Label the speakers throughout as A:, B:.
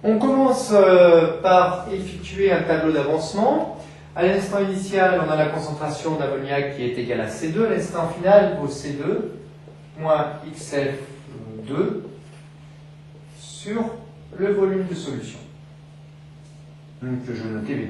A: On commence par effectuer un tableau d'avancement. À l'instant initial, on a la concentration d'ammoniac qui est égale à C2. À l'instant final, il vaut C2 moins XF2 sur le volume de solution. Donc, je vais noter V2.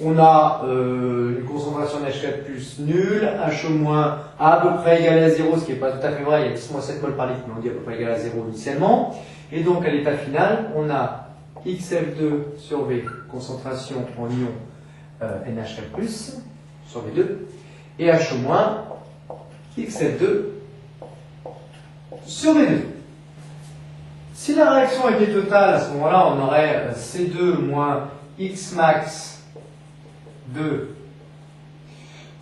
A: On a une concentration NH4 plus nulle, H au moins à peu près égal à 0, ce qui n'est pas tout à fait vrai, il y a 10-7 mol par litre, mais on dit à peu près égal à 0 initialement. Et donc, à l'état final, on a XF2 sur V, concentration en ion NH4+, sur V2, et H au moins XF2 sur V2. Si la réaction était totale, à ce moment-là, on aurait C2 moins Xmax 2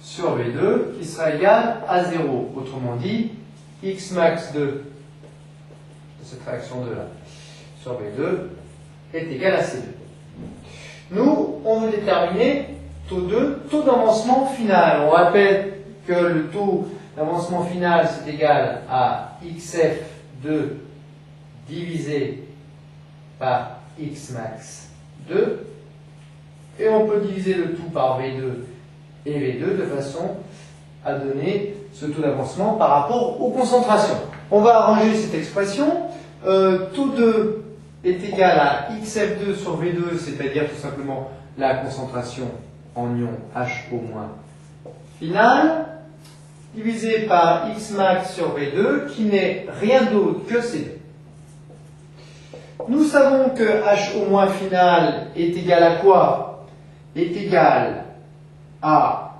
A: sur V2 qui sera égal à 0. Autrement dit, Xmax 2 de cette réaction 2 là sur V2 est égal à C2. Nous, on veut déterminer taux 2, taux d'avancement final. On rappelle que le taux d'avancement final c'est égal à XF2 divisé par Xmax 2. Et on peut diviser le tout par V2 et V2 de façon à donner ce taux d'avancement par rapport aux concentrations. On va arranger cette expression. Taux 2 est égal à XF2 sur V2, c'est-à-dire tout simplement la concentration en ion H au moins finale, divisé par Xmax sur V2, qui n'est rien d'autre que C2. Nous savons que H au moins final est égal à quoi? Est égal à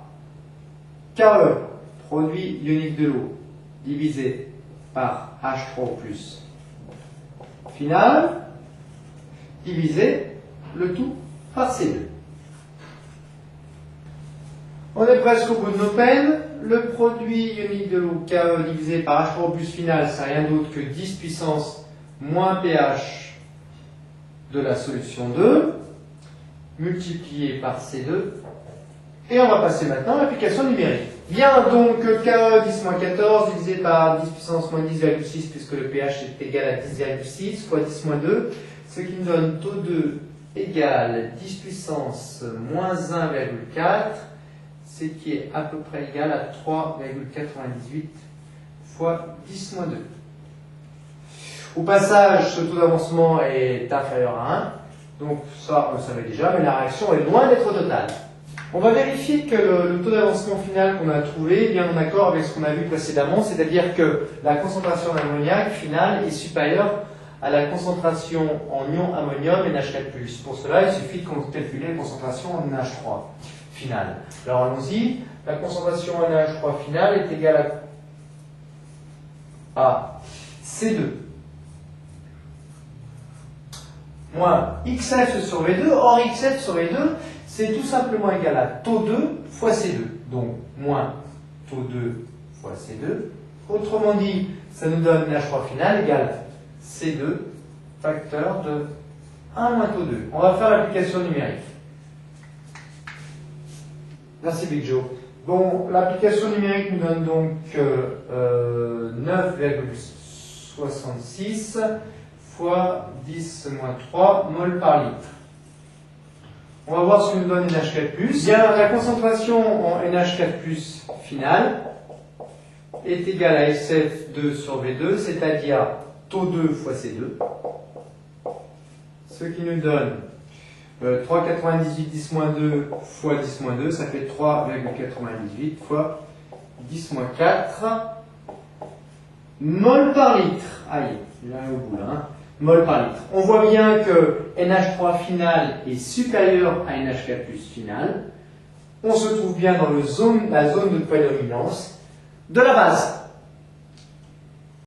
A: KE, produit ionique de l'eau, divisé par H3 plus final, divisé le tout par C2. On est presque au bout de nos peines. Le produit ionique de l'eau KE divisé par H3 plus final, c'est rien d'autre que 10 puissance moins pH de la solution 2, multiplié par C2, et on va passer maintenant à l'application numérique. Bien, donc KE 10-14 divisé par 10 puissance moins 10,6, puisque le pH est égal à 10,6 fois 10-2, ce qui nous donne taux 2 égale 10 puissance moins 1,4, ce qui est à peu près égal à 3,98 fois 10-2. Au passage, ce taux d'avancement est inférieur à 1. Donc ça, on le savait déjà, mais la réaction est loin d'être totale. On va vérifier que le taux d'avancement final qu'on a trouvé est bien en accord avec ce qu'on a vu précédemment, c'est-à-dire que la concentration d'ammoniac finale est supérieure à la concentration en ion ammonium NH4+. Pour cela, il suffit de calculer la concentration en NH3 finale. Alors allons-y. La concentration en NH3 finale est égale à C2 moins XF sur V2. Or, XF sur V2, c'est tout simplement égal à taux 2 fois C2. Donc, moins taux 2 fois C2. Autrement dit, ça nous donne NH3 final égale C2 facteur de 1 moins taux 2. On va faire l'application numérique. Merci Big Joe. Bon, l'application numérique nous donne donc 9,66 fois 10 moins 3 mol par litre. On va voir ce que nous donne NH4+. Bien, la concentration en NH4+, finale est égale à SF2 sur V2, c'est-à-dire taux 2 fois C2, ce qui nous donne 3,98 10 moins 2 fois 10 moins 2, ça fait 3,98 fois 10 moins 4 mol par litre. Aïe, il est au bout là. Hein. Mol par litre. On voit bien que NH3 final est supérieur à NH4+ final. On se trouve bien dans la zone de prédominance de la base.